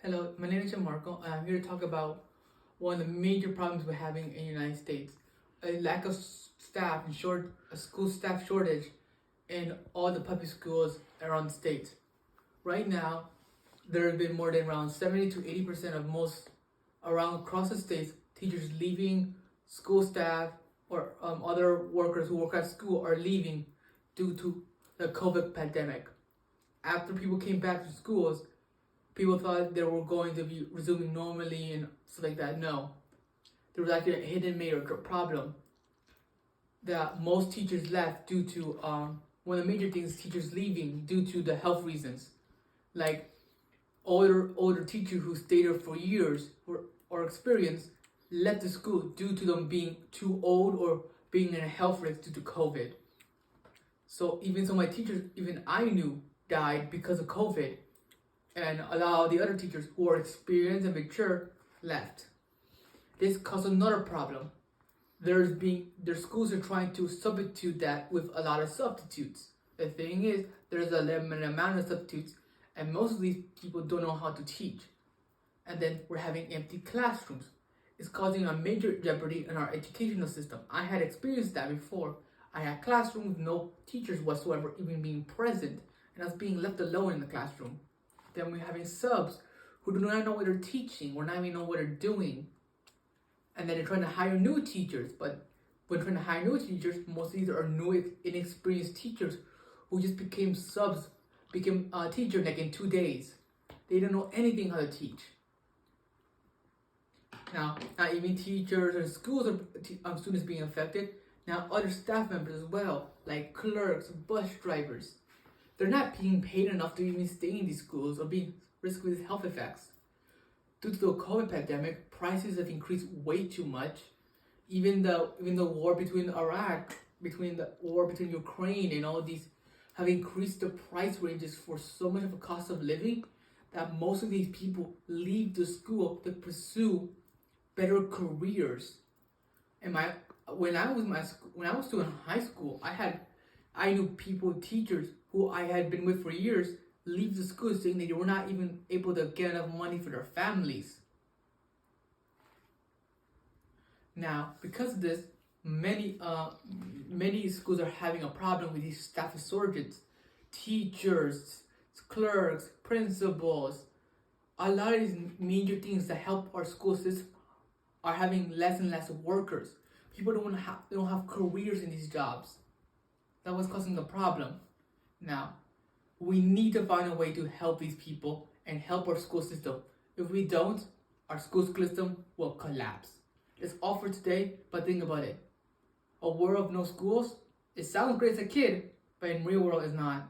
Hello, my name is Marco, and I'm here to talk about one of the major problems we're having in the United States: a lack of staff and a school staff shortage in all the public schools around the state. Right now, there have been more than around 70 to 80% of most around across the states teachers leaving, school staff or other workers who work at school are leaving due to the COVID pandemic. After people came back to schools, people thought they were going to be resuming normally and stuff like that. No, there was actually a hidden major problem that most teachers left due to one of the major things teachers leaving due to the health reasons, like older teachers who stayed there for years or experienced left the school due to them being too old or being in a health risk due to COVID. So even some of my teachers, even I knew, died because of COVID, and a lot of the other teachers who are experienced and mature left. This caused another problem. Their schools are trying to substitute that with a lot of substitutes. The thing is, there's a limited amount of substitutes, and most of these people don't know how to teach. And then we're having empty classrooms. It's causing a major jeopardy in our educational system. I had experienced that before. I had classrooms with no teachers whatsoever even being present, and I was being left alone in the classroom. Then we're having subs who do not know what they're teaching or not even know what they're doing. And then they're trying to hire new teachers, but when trying to hire new teachers, most of these are new, inexperienced teachers who just became a teacher like in 2 days. They don't know anything how to teach. Now, not even teachers and schools are students being affected. Now, other staff members as well, like clerks, bus drivers. They're not being paid enough to even stay in these schools or being risk with health effects. Due to the COVID pandemic, prices have increased way too much. Even the war between the war between Ukraine and all these have increased the price ranges for so much of a cost of living that most of these people leave the school to pursue better careers. And when I was still in high school, I knew teachers who I had been with for years, leave the school saying that they were not even able to get enough money for their families. Now, because of this, many schools are having a problem with these staff shortages. Teachers, clerks, principals, a lot of these major things that help our school system are having less and less workers. People don't have careers in these jobs. That was causing the problem. Now, we need to find a way to help these people and help our school system. If we don't, our school system will collapse. That's all for today, but think about it. A world of no schools, it sounds great as a kid, but in real world it's not.